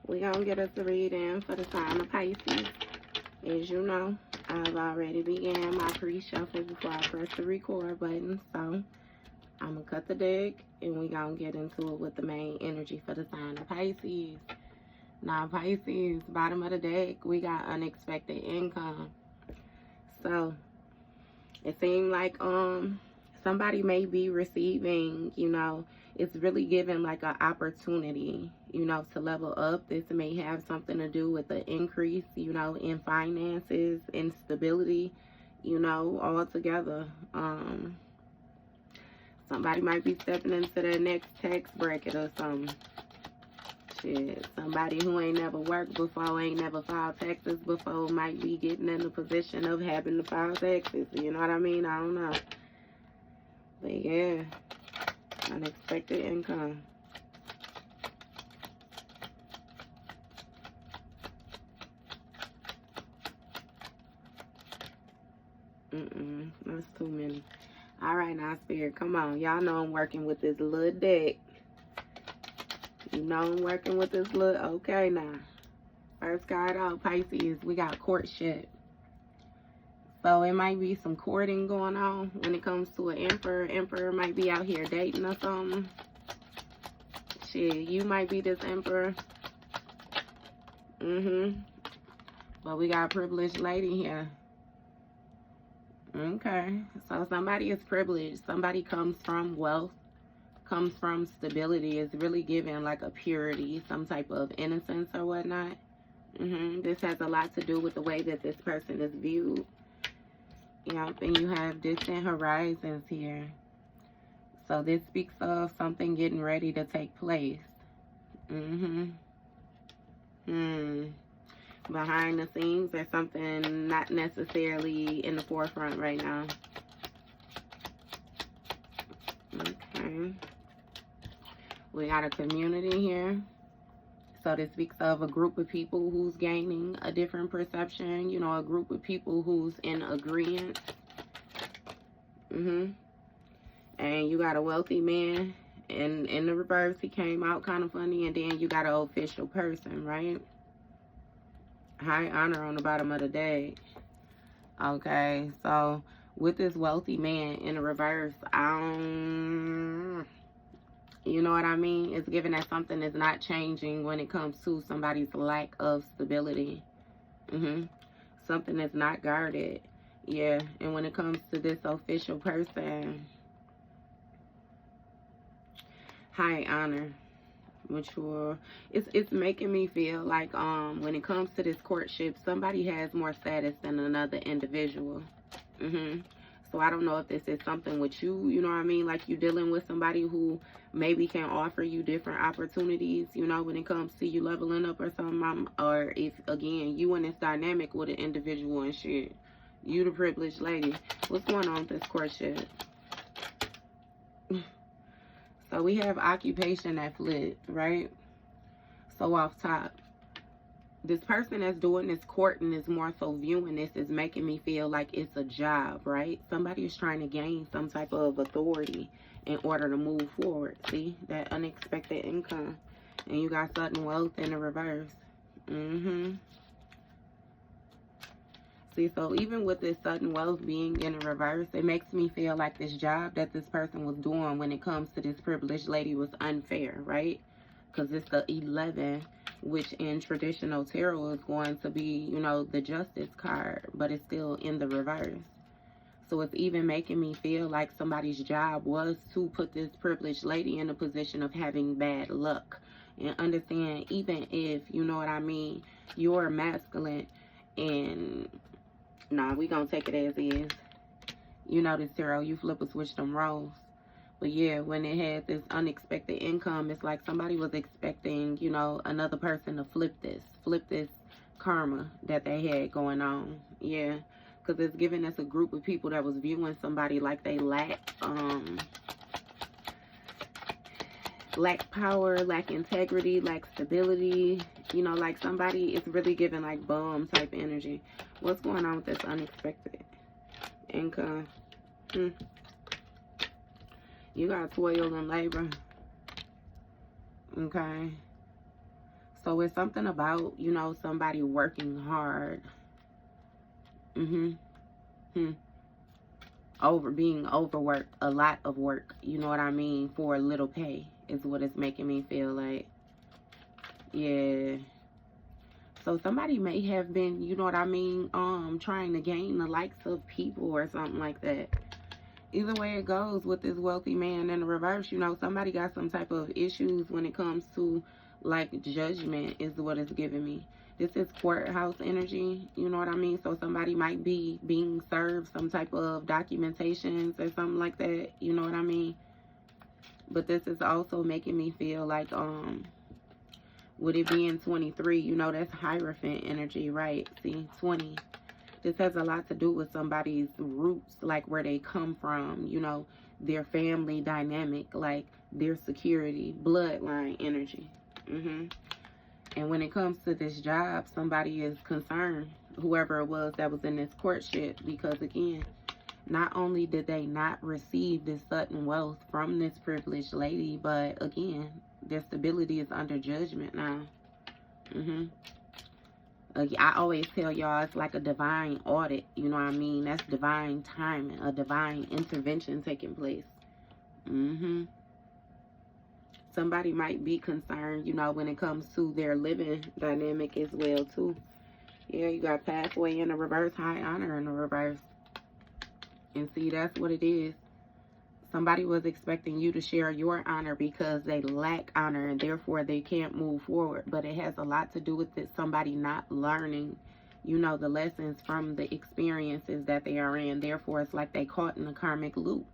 we gonna get us a reading for the sign of Pisces. As you know, I've already began my pre-shuffle before I press the record button. So I'm gonna cut the deck and we gonna get into it with the main energy for the sign of Pisces. Now Pisces, bottom of the deck, we got unexpected income. So it seemed like somebody may be receiving, it's really giving like an opportunity, to level up. This may have something to do with the increase, in finances and stability, all together. Somebody might be stepping into their next tax bracket or something. Shit, somebody who ain't never worked before, ain't never filed taxes before, might be getting in the position of having to file taxes. You know what I mean? I don't know. But yeah, unexpected income. That's too many. All right, now, Spirit, come on. Y'all know I'm working with this little deck. You know I'm working with this little... Okay, now. First card out, Pisces, we got Courtship. So it might be some courting going on when it comes to an emperor. Emperor might be out here dating or something. Shit, you might be this emperor. But we got a privileged lady here. Okay, so somebody is privileged. Somebody comes from wealth, comes from stability. It's really giving like a purity, some type of innocence or whatnot. This has a lot to do with the way that this person is viewed. And you have distant horizons here. So this speaks of something getting ready to take place. Behind the scenes, there's something not necessarily in the forefront right now. Okay. We got a community here. So this speaks of a group of people who's gaining a different perception. A group of people who's in agreement. And you got a wealthy man. And in the reverse, he came out kind of funny. And then you got an official person, right? High honor on the bottom of the deck. Okay, so with this wealthy man in the reverse, you know what I mean? It's giving that something is not changing when it comes to somebody's lack of stability. Something is not guarded. Yeah, and when it comes to this official person, high honor. Mature. It's making me feel like when it comes to this courtship, somebody has more status than another individual. So I don't know if this is something with you, know what I mean, like you dealing with somebody who maybe can offer you different opportunities, when it comes to you leveling up or something. Or if again you in this dynamic with an individual and shit, you the privileged lady. What's going on with this courtship? So we have occupation that flipped, right? So off top, this person that's doing this courting is more so viewing this as making me feel like it's a job, right? Somebody is trying to gain some type of authority in order to move forward. See, that unexpected income. And you got sudden wealth in the reverse. See, so even with this sudden wealth being in the reverse, it makes me feel like this job that this person was doing when it comes to this privileged lady was unfair, right? Because it's the 11, which in traditional tarot is going to be, the justice card, but it's still in the reverse. So it's even making me feel like somebody's job was to put this privileged lady in a position of having bad luck. And understand, even if, you know what I mean, you're masculine and... Nah, we gonna take it as is. This tarot, you flip or switch them roles. But yeah, when it had this unexpected income, it's like somebody was expecting, another person to flip this karma that they had going on. Yeah, because it's giving us a group of people that was viewing somebody like they lack power, lack integrity, lack stability. Like somebody is really giving like bum type energy. What's going on with this unexpected income? You got toil and labor. Okay. So it's something about, you know, somebody working hard. Being overworked, a lot of work, you know what I mean, for a little pay is what it's making me feel like. Yeah. So somebody may have been, you know what I mean, trying to gain the likes of people or something like that. Either way it goes with this wealthy man in the reverse, you know, somebody got some type of issues when it comes to, like, judgment is what it's giving me. This is courthouse energy, you know what I mean? So somebody might be being served some type of documentations or something like that, you know what I mean? But this is also making me feel like, with it being 23, you know, that's Hierophant energy, right? See, 20. This has a lot to do with somebody's roots, like where they come from, you know, their family dynamic, like their security, bloodline energy. And when it comes to this job, somebody is concerned, whoever it was that was in this courtship, because again, not only did they not receive this sudden wealth from this privileged lady, but again, their stability is under judgment now. I always tell y'all it's like a divine audit, you know what I mean? That's divine timing, a divine intervention taking place. Somebody might be concerned, you know, when it comes to their living dynamic as well, too. Yeah, you got pathway in the reverse, high honor in the reverse. And see, that's what it is. Somebody was expecting you to share your honor because they lack honor and therefore they can't move forward. But it has a lot to do with it, somebody not learning, you know, the lessons from the experiences that they are in. Therefore, it's like they caught in a karmic loop.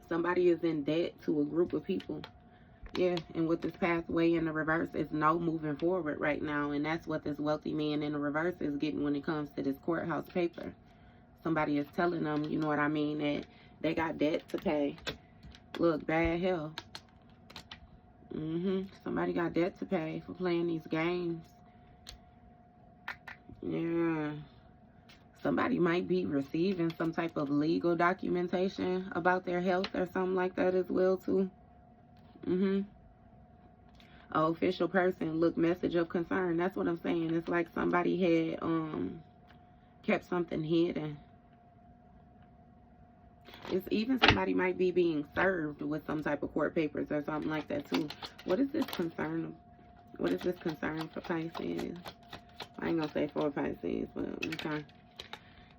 Somebody is in debt to a group of people. Yeah, and with this pathway in the reverse, it's no moving forward right now. And that's what this wealthy man in the reverse is getting when it comes to this courthouse paper. Somebody is telling them, you know what I mean, that they got debt to pay. Look, bad hell. Somebody got debt to pay for playing these games. Yeah. Somebody might be receiving some type of legal documentation about their health or something like that as well, too. Official person, look, message of concern. That's what I'm saying. It's like somebody had kept something hidden. It's even somebody might be being served with some type of court papers or something like that, too. What is this concern? What is this concern for Pisces? I ain't gonna say for Pisces, but okay.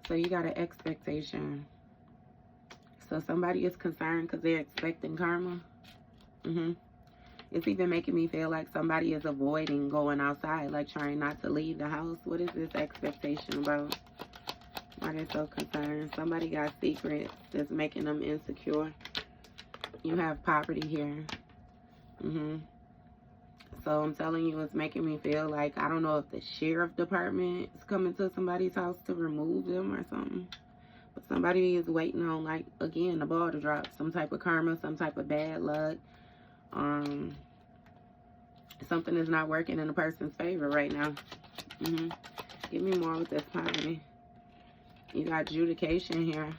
So you got an expectation. So somebody is concerned because they're expecting karma. It's even making me feel like somebody is avoiding going outside, like trying not to leave the house. What is this expectation about? Why they so concerned? Somebody got secrets that's making them insecure. You have poverty here. So I'm telling you, it's making me feel like, I don't know if the sheriff department is coming to somebody's house to remove them or something. But somebody is waiting on, like, again, the ball to drop. Some type of karma, some type of bad luck. Something is not working in a person's favor right now. Give me more with this poverty. You got adjudication here.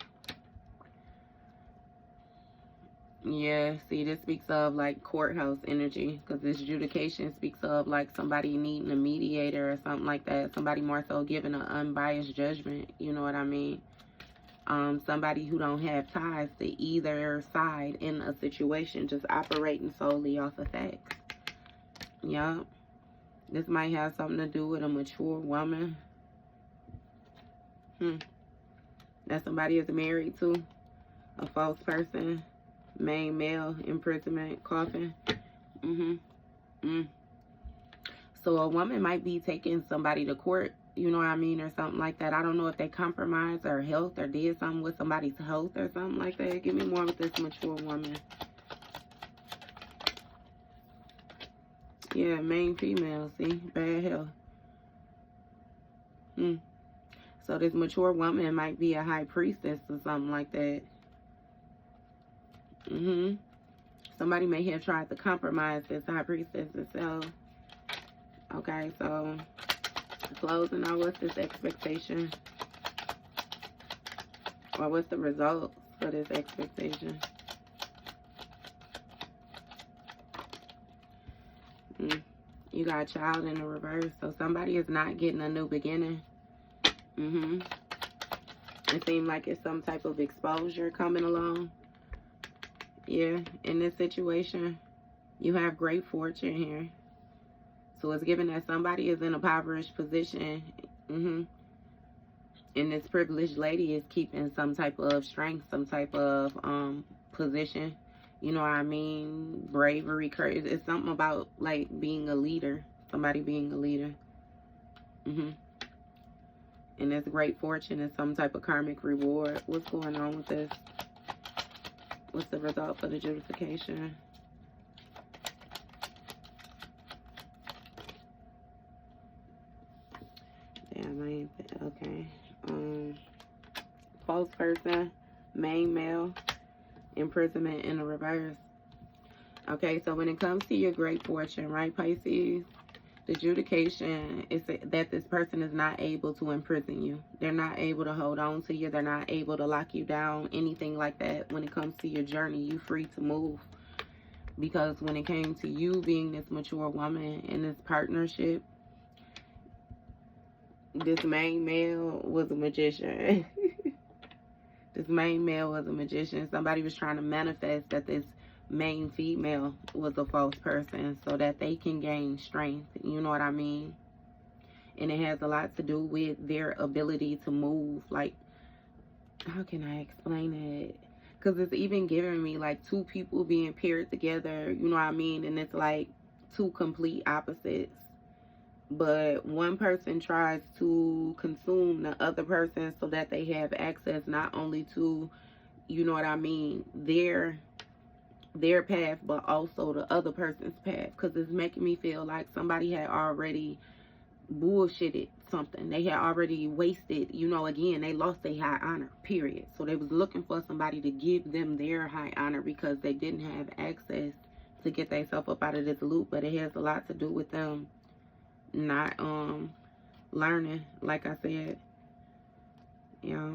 Yeah, see, this speaks of like courthouse energy, because this adjudication speaks of like somebody needing a mediator or something like that. Somebody more so giving an unbiased judgment, you know what I mean? Somebody who don't have ties to either side in a situation, just operating solely off of facts. Yup. This might have something to do with a mature woman. That somebody is married to. A false person. Main male, imprisonment, coffin. So a woman might be taking somebody to court, you know what I mean, or something like that. I don't know if they compromised her health or did something with somebody's health or something like that. Give me more with this mature woman. Yeah, main female, see? Bad health. So this mature woman might be a high priestess or something like that. Somebody may have tried to compromise this high priestess itself. Okay, so closing out, what's this expectation? Or what's the result for this expectation? You got a child in the reverse. So somebody is not getting a new beginning. It seems like it's some type of exposure coming along. Yeah, in this situation, you have great fortune here. So it's given that somebody is in a impoverished position. And this privileged lady is keeping some type of strength, some type of position. You know what I mean? Bravery, courage. It's something about like being a leader. Somebody being a leader. And this great fortune is some type of karmic reward. What's going on with this? What's the result for the adjudication? Damn, okay. False person, main male, imprisonment in the reverse. Okay, so when it comes to your great fortune, right, Pisces? The adjudication is that this person is not able to imprison you. They're not able to hold on to you. They're not able to lock you down, anything like that. When it comes to your journey, you're free to move. Because when it came to you being this mature woman in this partnership, this main male was a magician. This main male was a magician. Somebody was trying to manifest that this main female was a false person so that they can gain strength. You know what I mean? And it has a lot to do with their ability to move. Like, how can I explain it? Because it's even giving me like two people being paired together. You know what I mean? And it's like two complete opposites. But one person tries to consume the other person so that they have access not only to, you know what I mean, their path, but also the other person's path. Because it's making me feel like somebody had already bullshitted something. They had already wasted, you know, again, they lost their high honor, period. So they was looking for somebody to give them their high honor because they didn't have access to get themselves up out of this loop. But it has a lot to do with them not learning, like I said. Yeah.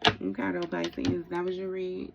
Okay, though, Pisces, that was your read.